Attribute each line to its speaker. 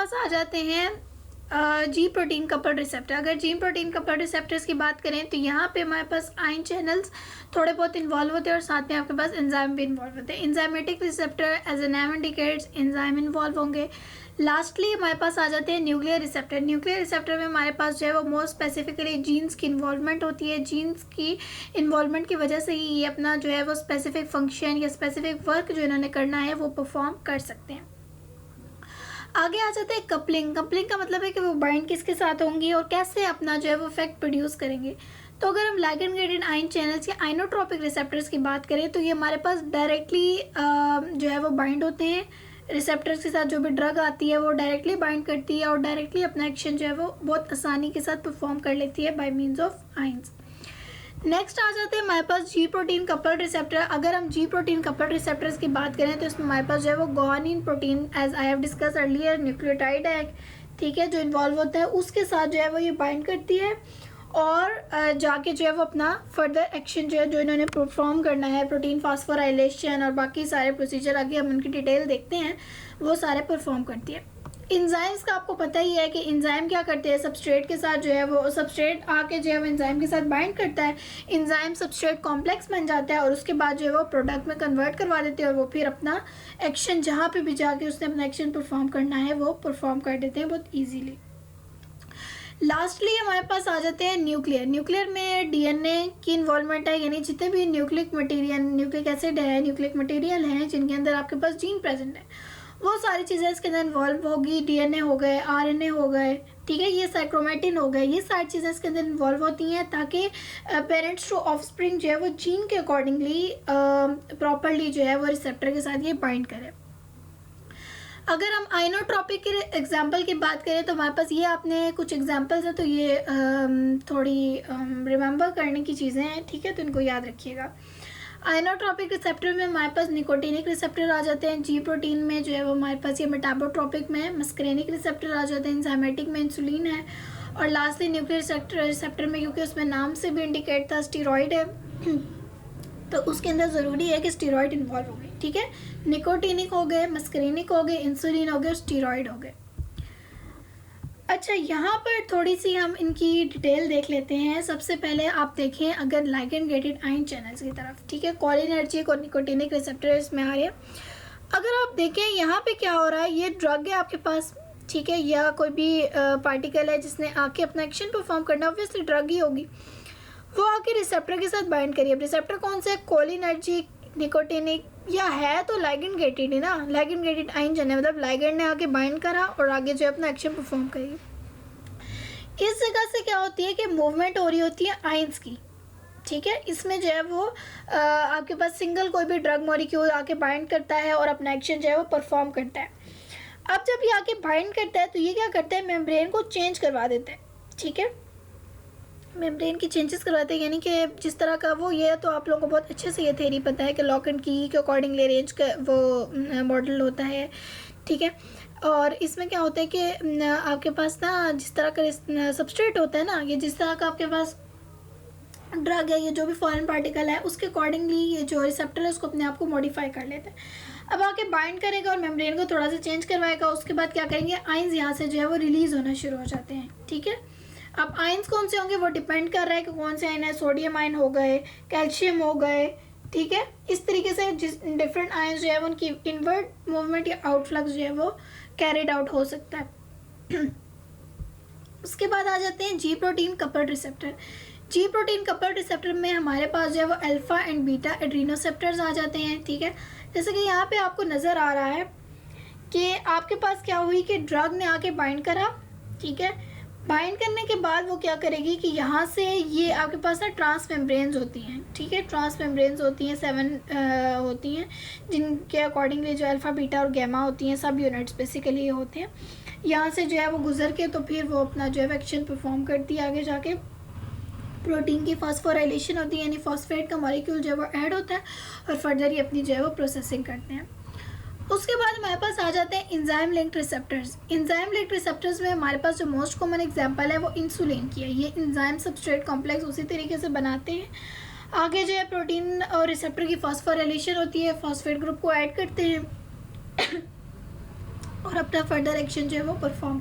Speaker 1: पास आ जाते हैं जी protein coupled receptor. अगर जी प्रोटीन कपल्ड रिसेप्टर्स की बात करें तो यहाँ पे हमारे पास आयन चैनल्स थोड़े बहुत इन्वॉल्व होते हैं और साथ में आपके पास एंजाइम भी इन्वॉल्व होते हैं। Enzymatic receptor as a name indicates enzyme involve होंगे। लास्टली हमारे पास आ जाते हैं न्यूक्लियर रिसेप्टर। न्यूक्लियर रिसेप्टर में हमारे पास जो है वो मोर स्पेसिफिकली जीन्स की इन्वॉल्वमेंट होती है। जीन्स की इन्वॉल्वमेंट की वजह से ही ये अपना जो है वो स्पेसिफिक फंक्शन या स्पेसिफिक वर्क जो इन्होंने करना है वो परफॉर्म कर सकते हैं। आगे आ जाते हैं कपलिंग। कपलिंग का मतलब है कि वो बाइंड किसके साथ होंगी और कैसे अपना जो है वो इफेक्ट प्रोड्यूस करेंगे। तो अगर हम लिगैंड गेटेड आयन चैनल्स या आइनोट्रोपिक रिसेप्टर्स की बात करें तो ये हमारे पास डायरेक्टली जो है वो बाइंड होते हैं रिसेप्टर्स के साथ। जो भी ड्रग आती है वो डायरेक्टली बाइंड करती है और डायरेक्टली अपना एक्शन जो है वो बहुत आसानी के साथ परफॉर्म कर लेती है by means of ions. Next आ जाते हैं हमारे पास जी प्रोटीन कपल्ड रिसेप्टर। अगर हम जी प्रोटीन कपल्ड रिसेप्टर्स की बात करें तो इसमें हमारे पास जो है वो guanine protein as I have discuss earlier nucleotide है, ठीक है, जो इन्वॉल्व होता है उसके साथ जो है वो ये बाइंड करती है और जाके जो है वो अपना फर्दर एक्शन जो है जो इन्होंने परफॉर्म करना है प्रोटीन फास्फोराइलेशन और बाकी सारे प्रोसीजर आगे हम उनकी डिटेल देखते हैं वो सारे परफॉर्म करती है। इंजाइम्स का आपको पता ही है कि इंजाइम क्या करते हैं, सबस्ट्रेट के साथ जो है वो सबस्ट्रेट आके जो है वो इंजाइम के साथ बाइंड करता है। इंजाइम सबस्ट्रेट कॉम्प्लेक्स बन जाता है और उसके बाद जो है वो प्रोडक्ट में कन्वर्ट करवा देते हैं और वो फिर अपना एक्शन जहाँ पे भी जाके उसने अपना एक्शन परफॉर्म करना है वो परफॉर्म कर देते हैं बहुत ईजीली। लास्टली हमारे पास आ जाते हैं न्यूक्लियर। न्यूक्लियर में डीएनए की इन्वॉल्वमेंट है, यानी जितने भी न्यूक्लिक मटेरियल, न्यूक्लिक एसिड है, न्यूक्लिक मटेरियल हैं जिनके अंदर आपके पास जीन प्रेजेंट है वो सारी चीज़ें इसके अंदर इन्वॉल्व होगी। डीएनए हो गए, आरएनए हो गए, ठीक है, ये साइक्रोमेटिन हो गए, ये सारी चीज़ें इसके अंदर इन्वॉल्व होती हैं ताकि पेरेंट्स टू ऑफस्प्रिंग जो है वो जीन के अकॉर्डिंगली प्रॉपरली जो है वो रिसेप्टर के साथ ये बाइंड करे। अगर हम आइनोट्रोपिक के एग्जाम्पल की बात करें तो हमारे पास ये आपने कुछ एग्जाम्पल्स हैं तो ये थोड़ी रिमेंबर करने की चीज़ें हैं, ठीक है, तो इनको याद रखिएगा। आइनोट्रोपिक रिसेप्टर में हमारे पास निकोटिनिक रिसेप्टर आ जाते हैं। जी प्रोटीन में जो है वो हमारे पास ये मेटाबोट्रोपिक में मस्करेनिक रिसेप्टर आ जाते हैं। एंजाइमेटिक में इंसुलिन है और लास्टली न्यूक्लियर रिसेप्टर में क्योंकि उसमें नाम से भी इंडिकेट था स्टीरॉयड है तो उसके अंदर ज़रूरी है कि स्टीरॉयड इन्वॉल्व हो गए, ठीक है। निकोटिनिक हो गए, मस्करेनिक हो गए, इंसुलिन हो गए और स्टीरॉयड हो गए। अच्छा, यहाँ पर थोड़ी सी हम इनकी डिटेल देख लेते हैं। सबसे पहले आप देखें अगर लिगैंड गेटेड आयन चैनल्स की तरफ, ठीक है, कोलिनर्जिक और निकोटिनिक रिसेप्टर इसमें आ रहे हैं। अगर आप देखें यहाँ पे क्या हो रहा है, ये ड्रग है आपके पास, ठीक है, या कोई भी पार्टिकल है जिसने आके अपना एक्शन परफॉर्म करना, ऑब्वियसली ड्रग ही होगी, वो आके रिसेप्टर के साथ बाइंड करिए। रिसेप्टर कौन सा है, कोलिनर्जिक, निकोटिनिक, या है तो लिगैंड गेटेड है ना, लिगैंड गेटेड आयन चैनल मतलब लिगैंड ने आके बाइंड करा और आगे जो है अपना एक्शन परफॉर्म करिए। इस जगह से क्या होती है कि मूवमेंट हो रही होती है आयंस की, ठीक है। इसमें जो है वो आपके पास सिंगल कोई भी ड्रग मॉलिक्यूल आके बाइंड करता है और अपना एक्शन जो है वो परफॉर्म करता है। अब जब ये आके बाइंड करता है तो ये क्या करता है, मेम्ब्रेन को चेंज करवा देता है, ठीक है, मेम्ब्रेन की चेंजेस करवाते हैं, यानी कि जिस तरह का वो, ये तो आप लोगों को बहुत अच्छे से ये थ्योरी पता है कि लॉक एंड की के अकॉर्डिंगली अरेंज का वो मॉडल होता है, ठीक है। और इसमें क्या होता है कि आपके पास ना जिस तरह का सबस्ट्रेट होता है ना, ये जिस तरह का आपके पास ड्रग है, ये जो भी फॉरेन पार्टिकल है उसके अकॉर्डिंगली ये जो रिसेप्टर है उसको अपने आप को मॉडिफाई कर लेता है। अब आके बाइंड करेगा और मेम्ब्रेन को थोड़ा सा चेंज करवाएगा, उसके बाद क्या करेंगे, आयंस यहाँ से जो है वो रिलीज़ होना शुरू हो जाते हैं, ठीक है। अब आयंस कौन से होंगे वो डिपेंड कर रहा है कि कौन से आयन है, सोडियम आयन हो गए, कैल्शियम हो गए, ठीक है। इस तरीके से जिस डिफरेंट आयंस जो है उनकी इनवर्ट मूवमेंट या आउटफ्लक्स जो है वो कैरिड आउट हो सकता है। उसके बाद आ जाते हैं जी प्रोटीन कपल्ड रिसेप्टर। जी प्रोटीन कपल्ड रिसेप्टर में हमारे पास जो है वो अल्फा एंड बीटा एड्रीनोसेप्टर्स आ जाते हैं, ठीक है। जैसे कि यहाँ पे आपको नज़र आ रहा है कि आपके पास क्या हुई कि ड्रग ने आके बाइंड करा, ठीक है। बाइंड करने के बाद वो क्या करेगी कि यहाँ से ये आपके पास ना ट्रांस मेम्ब्रेन्स होती हैं, ठीक है, ट्रांस मेम्ब्रेन्स होती हैं 7 होती हैं जिनके अकॉर्डिंगली जो अल्फ़ा बीटा और गैमा होती हैं सब यूनिट्स बेसिकली ये होते हैं। यहाँ से जो है वो गुजर के तो फिर वो अपना जो है एक्शन परफॉर्म करती है। आगे जाके प्रोटीन की फास्फोराइलेशन होती है, यानी फॉस्फेट का मॉलिक्यूल जो है वो ऐड होता है और फर्दर ये अपनी जो है वो प्रोसेसिंग करते हैं। उसके बाद हमारे पास आ जाते हैं enzyme linked receptors. Enzyme linked receptors में हमारे पास जो मोस्ट कॉमन एग्जांपल है वो इंसुलिन की है। ये इंजाइम सबस्ट्रेट कॉम्प्लेक्स उसी तरीके से बनाते हैं। आगे जो है प्रोटीन और रिसेप्टर की फॉस्फोराइलेशन होती है, फॉस्फेट ग्रुप को ऐड करते हैं और अपना फर्दर एक्शन जो है वो परफॉर्म